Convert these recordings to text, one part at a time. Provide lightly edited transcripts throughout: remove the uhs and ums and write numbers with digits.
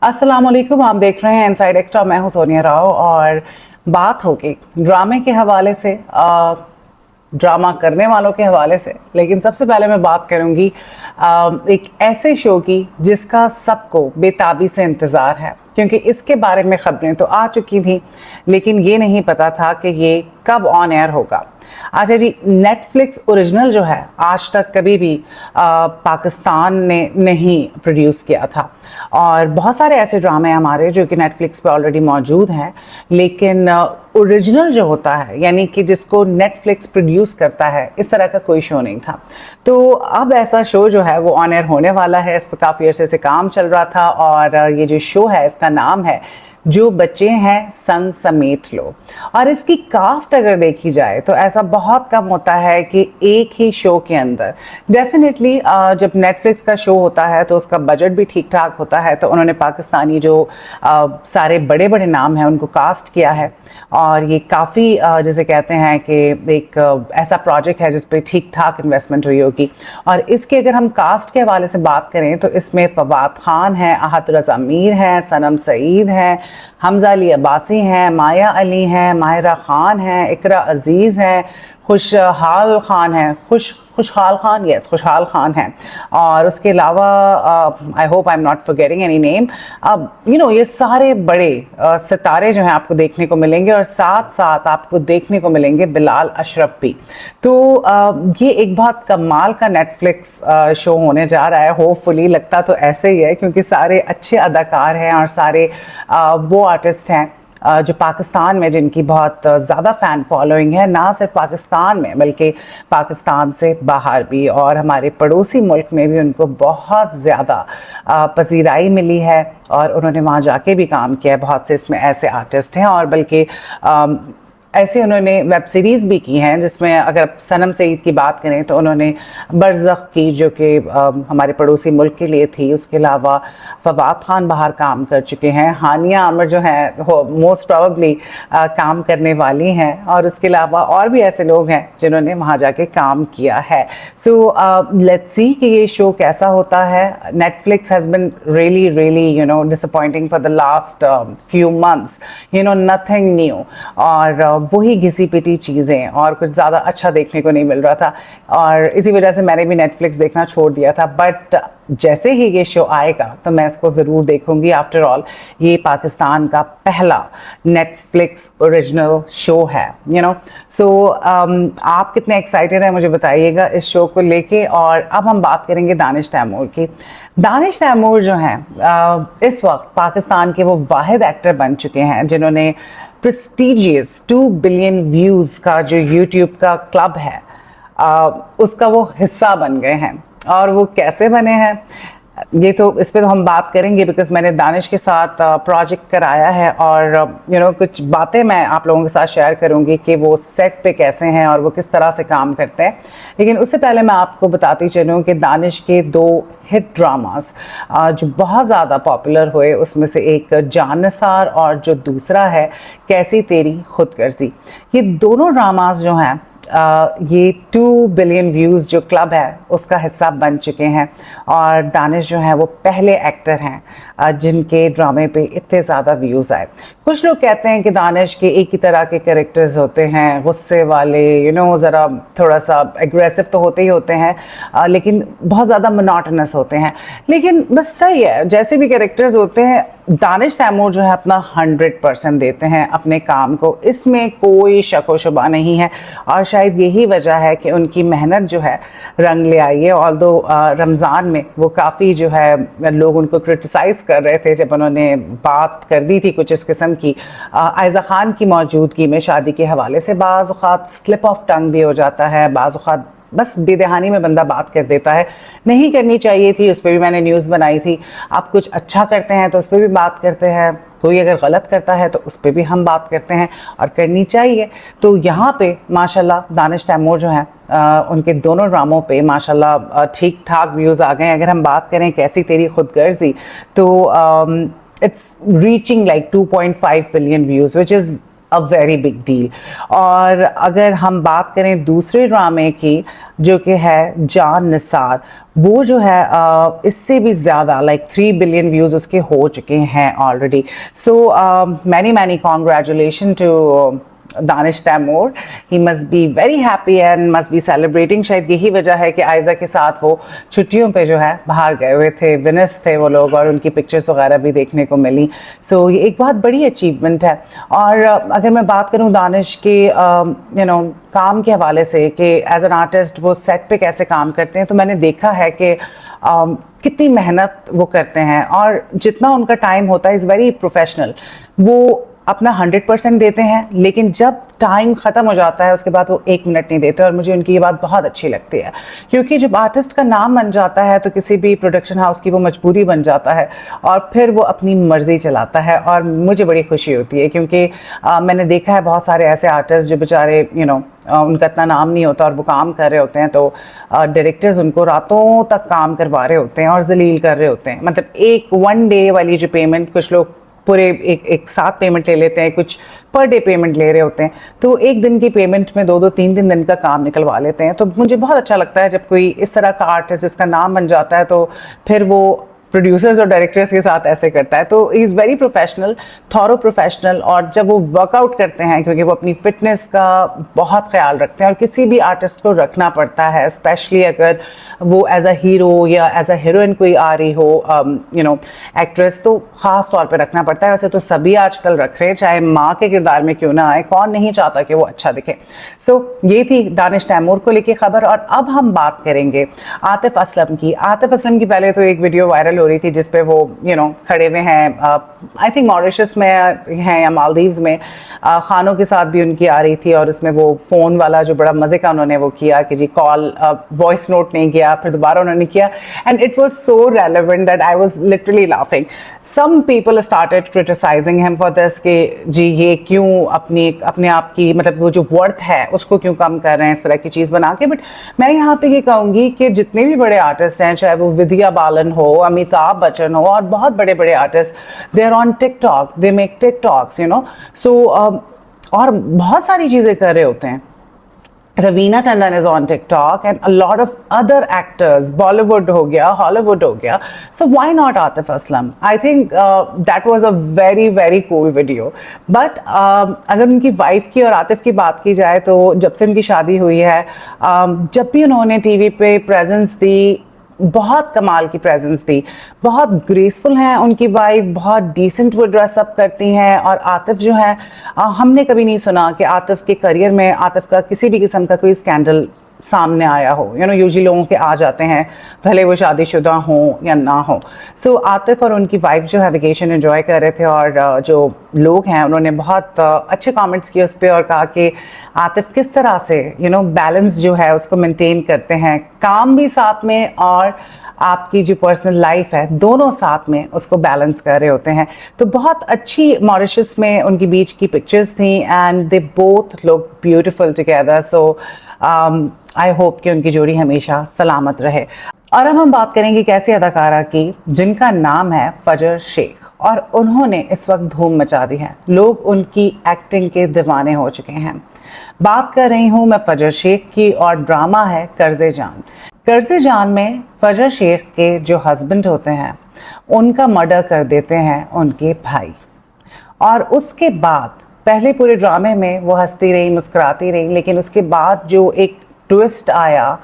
अस्सलाम वालेकुम। आप देख रहे हैं इनसाइड एक्स्ट्रा। मैं हूं सोनिया राव और बात होगी ड्रामे के हवाले से, ड्रामा करने वालों के हवाले से। लेकिन सबसे पहले मैं बात करूंगी एक ऐसे शो की जिसका सबको बेताबी से इंतज़ार है, क्योंकि इसके बारे में खबरें तो आ चुकी थी लेकिन ये नहीं पता था कि ये कब ऑन एयर होगा। अच्छा जी, नेटफ्लिक्स ओरिजिनल जो है आज तक कभी भी पाकिस्तान ने नहीं प्रोड्यूस किया था, और बहुत सारे ऐसे ड्रामे हमारे जो कि नेटफ्लिक्स पे ऑलरेडी मौजूद हैं, लेकिन ओरिजिनल जो होता है यानी कि जिसको नेटफ्लिक्स प्रोड्यूस करता है, इस तरह का कोई शो नहीं था। तो अब ऐसा शो जो है वो ऑन एयर होने वाला है। इस पर काफ़ी अरसे से काम चल रहा था और ये जो शो है इसका नाम है जो बच्चे हैं संग समेट लो। और इसकी कास्ट अगर देखी जाए तो ऐसा बहुत कम होता है कि एक ही शो के अंदर, डेफिनेटली जब नेटफ्लिक्स का शो होता है तो उसका बजट भी ठीक ठाक होता है, तो उन्होंने पाकिस्तानी जो सारे बड़े बड़े नाम हैं उनको कास्ट किया है। और ये काफ़ी जैसे कहते हैं कि एक ऐसा प्रोजेक्ट है जिस पे ठीक ठाक इन्वेस्टमेंट हुई होगी। और इसके अगर हम कास्ट के हवाले से बात करें तो इसमें फवाद खान है, अहद रज़ा मीर हैं, सनम सईद हैं, हमजा अली अब्बासी हैं, माया अली हैं, माहिरा खान हैं, इकरा अजीज़ हैं, खुशहाल खान है, खुशहाल खान, यस खुशहाल खान है। और उसके अलावा I hope I am not forgetting any name. अब ये सारे बड़े सितारे जो हैं आपको देखने को मिलेंगे, और साथ साथ आपको देखने को मिलेंगे बिलाल अशरफ भी। तो ये एक बहुत कमाल का नेटफ्लिक्स शो होने जा रहा है। होपफुली लगता तो ऐसे ही है, क्योंकि सारे अच्छे अदाकार हैं और सारे वो आर्टिस्ट हैं जो पाकिस्तान में, जिनकी बहुत ज़्यादा फ़ैन फॉलोइंग है, ना सिर्फ पाकिस्तान में बल्कि पाकिस्तान से बाहर भी, और हमारे पड़ोसी मुल्क में भी उनको बहुत ज़्यादा पजीराई मिली है और उन्होंने वहाँ जाके भी काम किया है। बहुत से इसमें ऐसे आर्टिस्ट हैं, और बल्कि ऐसे उन्होंने वेब सीरीज़ भी की हैं, जिसमें अगर सनम सईद की बात करें तो उन्होंने बरज़ख की, जो कि हमारे पड़ोसी मुल्क के लिए थी। उसके अलावा फवाद खान बाहर काम कर चुके हैं, हानिया आमिर जो हैं वो मोस्ट प्रॉबली काम करने वाली हैं, और उसके अलावा और भी ऐसे लोग हैं जिन्होंने वहाँ जाके काम किया है। सो लेट्स सी कि ये शो कैसा होता है। Netflix has been really disappointing for the last few months, nothing new, और वही घिसी पिटी चीज़ें, और कुछ ज़्यादा अच्छा देखने को नहीं मिल रहा था, और इसी वजह से मैंने भी नेटफ्लिक्स देखना छोड़ दिया था। बट जैसे ही ये शो आएगा तो मैं इसको ज़रूर देखूंगी। आफ्टर ऑल ये पाकिस्तान का पहला नेटफ्लिक्स ओरिजिनल शो है, सो आप कितने एक्साइटेड हैं मुझे बताइएगा इस शो को लेके। और अब हम बात करेंगे दानिश तैमूर की। दानिश तैमूर जो हैं इस वक्त पाकिस्तान के वो वाहिद एक्टर बन चुके हैं जिन्होंने प्रेस्टीजियस 2 बिलियन व्यूज़ का जो यूट्यूब का क्लब है उसका वो हिस्सा बन गए हैं। और वो कैसे बने हैं ये तो इस पे तो हम बात करेंगे, बिकॉज मैंने दानिश के साथ प्रोजेक्ट कराया है, और कुछ बातें मैं आप लोगों के साथ शेयर करूंगी कि वो सेट पे कैसे हैं और वो किस तरह से काम करते हैं। लेकिन उससे पहले मैं आपको बताती चलूँ कि दानिश के 2 हिट ड्रामास जो बहुत ज़्यादा पॉपुलर हुए, उसमें से एक जानिसार और जो दूसरा है कैसी तेरी खुदगर्जी, ये दोनों ड्रामास जो हैं ये 2 बिलियन व्यूज़ जो क्लब है उसका हिस्सा बन चुके हैं। और दानिश जो हैं वो पहले एक्टर हैं जिनके ड्रामे पे इतने ज़्यादा व्यूज़ आए। कुछ लोग कहते हैं कि दानिश के एक ही तरह के कैरेक्टर्स होते हैं, गुस्से वाले, ज़रा थोड़ा सा एग्रेसिव तो होते ही होते हैं, लेकिन बहुत ज़्यादा मोनोटोनस होते हैं। लेकिन बस सही है, जैसे भी कैरेक्टर्स होते हैं, दानिश तैमूर जो है अपना 100% देते हैं अपने काम को, इसमें कोई शक व शुबा नहीं है। और शायद यही वजह है कि उनकी मेहनत जो है रंग ले आई है। ऑल्दो रमज़ान में वो काफ़ी जो है लोग उनको क्रिटिसाइज़ कर रहे थे जब उन्होंने बात कर दी थी कुछ इस किस्म की आयज़ा खान की मौजूदगी में शादी के हवाले से। बाज़ औक़ात स्लिप ऑफ टंग भी हो जाता है, बाज़ औक़ात बस बेदहानी में बंदा बात कर देता है, नहीं करनी चाहिए थी। उस पर भी मैंने न्यूज़ बनाई थी। आप कुछ अच्छा करते हैं तो उस पर भी बात करते हैं, कोई अगर गलत करता है तो उस पर भी हम बात करते हैं, और करनी चाहिए। तो यहाँ पे माशाल्लाह दानिश तैमूर जो हैं उनके दोनों ड्रामों पे माशाल्लाह ठीक ठाक व्यूज़ आ गए। अगर हम बात करें कैसी तेरी खुदगर्जी तो it's reaching like 2.5 billion views, which is a very big deal. और अगर हम बात करें दूसरे ड्रामे की जो कि है जान निसार, वो जो है इससे भी ज़्यादा लाइक 3 बिलियन व्यूज़ उसके हो चुके हैं already. So many many congratulation to Danish Taimur. He must be very happy and must be celebrating. शायद यही वजह है कि आयज़ा के साथ वो छुट्टियों पे जो है बाहर गए हुए थे, वेनिस थे वो लोग, और उनकी पिक्चर्स वगैरह भी देखने को मिली। सो ये एक बहुत बड़ी अचीवमेंट है। और अगर मैं बात करूँ दानिश के काम के हवाले से कि एज एन आर्टिस्ट वो सेट पे कैसे काम करते हैं, तो मैंने देखा है कि कितनी मेहनत वो करते हैं और जितना उनका टाइम होता है इज़ वेरी प्रोफेशनल। वो अपना 100% देते हैं, लेकिन जब टाइम ख़त्म हो जाता है उसके बाद वो 1 मिनट नहीं देते। और मुझे उनकी ये बात बहुत अच्छी लगती है, क्योंकि जब आर्टिस्ट का नाम बन जाता है तो किसी भी प्रोडक्शन हाउस की वो मजबूरी बन जाता है और फिर वो अपनी मर्ज़ी चलाता है। और मुझे बड़ी खुशी होती है, क्योंकि मैंने देखा है बहुत सारे ऐसे आर्टिस्ट जो बेचारे उनका इतना नाम नहीं होता और वो काम कर रहे होते हैं, तो डायरेक्टर्स उनको रातों तक काम करवा रहे होते हैं और जलील कर रहे होते हैं। मतलब एक 1 डे वाली जो पेमेंट, कुछ लोग पूरे एक साथ पेमेंट ले लेते हैं, कुछ पर डे पेमेंट ले रहे होते हैं, तो एक दिन की पेमेंट में 2-2 3-3 दिन का काम निकलवा लेते हैं। तो मुझे बहुत अच्छा लगता है जब कोई इस तरह का आर्टिस्ट जिसका नाम बन जाता है तो फिर वो प्रोड्यूसर्स और डायरेक्टर्स के साथ ऐसे करता है। तो he is very professional, thorough professional. और जब वो वर्कआउट करते हैं, क्योंकि वो अपनी फिटनेस का बहुत ख्याल रखते हैं और किसी भी आर्टिस्ट को रखना पड़ता है, स्पेशली अगर वो एज अ हीरो या एज अ हीरोइन कोई आ रही हो एक्ट्रेस, तो ख़ास तौर पे रखना पड़ता है। वैसे तो सभी आजकल रख रहे हैं, चाहे माँ के किरदार में क्यों ना आए, कौन नहीं चाहता कि वो अच्छा दिखे। सो ये थी दानिश तैमूर को लेके खबर। और अब हम बात करेंगे आतिफ असलम की। आतिफ असलम की पहले तो एक वीडियो वायरल हो रही थी जिसपे वो खड़े हुए हैं, आई थिंक मॉरिशस में हैं या मालदीव्स में, खानों के साथ भी उनकी आ रही थी। और उसमें वो फ़ोन वाला जो बड़ा मज़े का उन्होंने वो किया कि जी कॉल वॉइस नोट नहीं किया, फिर दोबारा उन्होंने किया, and it was so relevant that I was literally laughing. Some people started criticising him for this कि जी ये क्यों अपने आप की मतलब वो जो वर्थ है उसको क्यों कम कर रहे हैं इस तरह की चीज़ बना के। बट मैं यहाँ पे ये कहूँगी कि जितने भी बड़े आर्टिस्ट हैं, चाहे वो विद्या बालन हो, अमिताभ बच्चन हो, और बहुत बड़े बड़े artist, they are on TikTok, they make TikToks so और बहुत सारी चीज़ें कर रहे होते हैं। Raveena Tandon is on TikTok and a lot of other actors, Bollywood हो गया, हॉलीवुड हो गया, so why not Atif Aslam? I think that was a very very cool video. But अगर उनकी वाइफ की और आतिफ की बात की जाए तो जब से उनकी शादी हुई है, जब भी उन्होंने टीवी पे प्रेजेंस दी, बहुत कमाल की प्रेजेंस दी, बहुत ग्रेसफुल हैं उनकी वाइफ, बहुत डिसेंट वो ड्रेसअप करती हैं। और आतिफ जो है, हमने कभी नहीं सुना कि आतिफ के करियर में आतिफ का किसी भी किस्म का कोई स्कैंडल सामने आया हो। यूजुअली लोगों के आ जाते हैं, भले वो शादीशुदा हों या ना हो। सो आतिफ और उनकी वाइफ जो है वेकेशन एंजॉय कर रहे थे, और जो लोग हैं उन्होंने बहुत अच्छे कमेंट्स किए उस पर और कहा कि आतिफ किस तरह से बैलेंस जो है उसको मेंटेन करते हैं, काम भी साथ में और आपकी जो पर्सनल लाइफ है दोनों साथ में उसको बैलेंस कर रहे होते हैं। तो बहुत अच्छी मॉरिशस में उनकी बीच की पिक्चर्स थी and they both look beautiful together. So I hope कि उनकी जोड़ी हमेशा सलामत रहे। और अब हम बात करेंगे एक ऐसी अदाकारा की जिनका नाम है फजर शेख, और उन्होंने इस वक्त धूम मचा दी है। लोग उनकी एक्टिंग के दीवाने हो चुके हैं। बात कर रही हूँ मैं फजर शेख की, और ड्रामा है कर्ज़े जान। कर्ज़े जान में फजर शेख के जो हस्बैंड होते हैं उनका मर्डर कर देते हैं उनके भाई, और उसके बाद पहले पूरे ड्रामे में वो हंसती रही, मुस्कुराती रही, लेकिन उसके बाद जो एक ट्विस्ट आया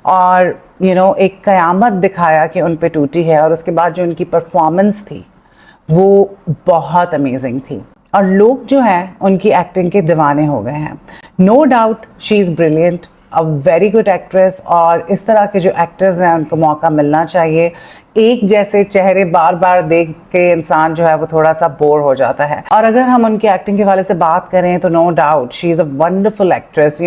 और एक क़यामत दिखाया कि उन पे टूटी है, और उसके बाद जो उनकी परफॉर्मेंस थी वो बहुत अमेजिंग थी, और लोग जो हैं उनकी एक्टिंग के दीवाने हो गए हैं। No doubt she is brilliant, a very good actress, और इस तरह के जो एक्टर्स हैं उनको मौका मिलना चाहिए। एक जैसे चेहरे बार बार देख के इंसान जो है वो थोड़ा सा बोर हो जाता है। और अगर हम उनकी एक्टिंग के हवाले से बात करें तो no doubt she is a wonderful actress.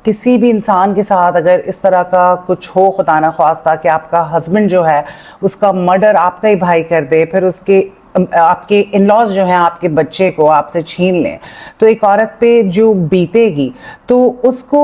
किसी भी इंसान के साथ अगर इस तरह का कुछ हो, खुदा ना ख्वास्ता, कि आपका हस्बैंड जो है उसका मर्डर आपका ही भाई कर दे, फिर उसके आपके इन लॉज जो हैं आपके बच्चे को आपसे छीन लें, तो एक औरत पे जो बीतेगी, तो उसको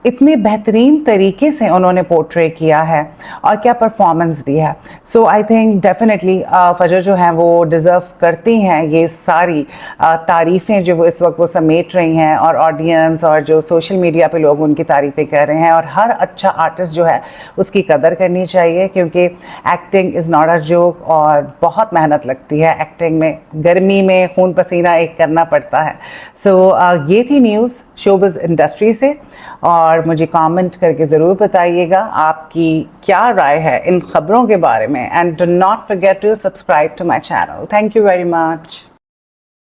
इतने बेहतरीन तरीके से उन्होंने पोर्ट्रे किया है और क्या परफॉर्मेंस दी है। सो आई थिंक डेफिनेटली फजर जो हैं वो डिज़र्व करती हैं ये सारी तारीफ़ें जो वो इस वक्त वो समेट रही हैं, और ऑडियंस और जो सोशल मीडिया पे लोग उनकी तारीफ़ें कर रहे हैं। और हर अच्छा आर्टिस्ट जो है उसकी कदर करनी चाहिए, क्योंकि acting is not a joke और बहुत मेहनत लगती है एक्टिंग में, गर्मी में खून पसीना एक करना पड़ता है। सो ये थी न्यूज़ शोबिज़ इंडस्ट्री से, और मुझे कमेंट करके ज़रूर बताइएगा आपकी क्या राय है इन खबरों के बारे में। And do not forget to subscribe to my channel. Thank you very much.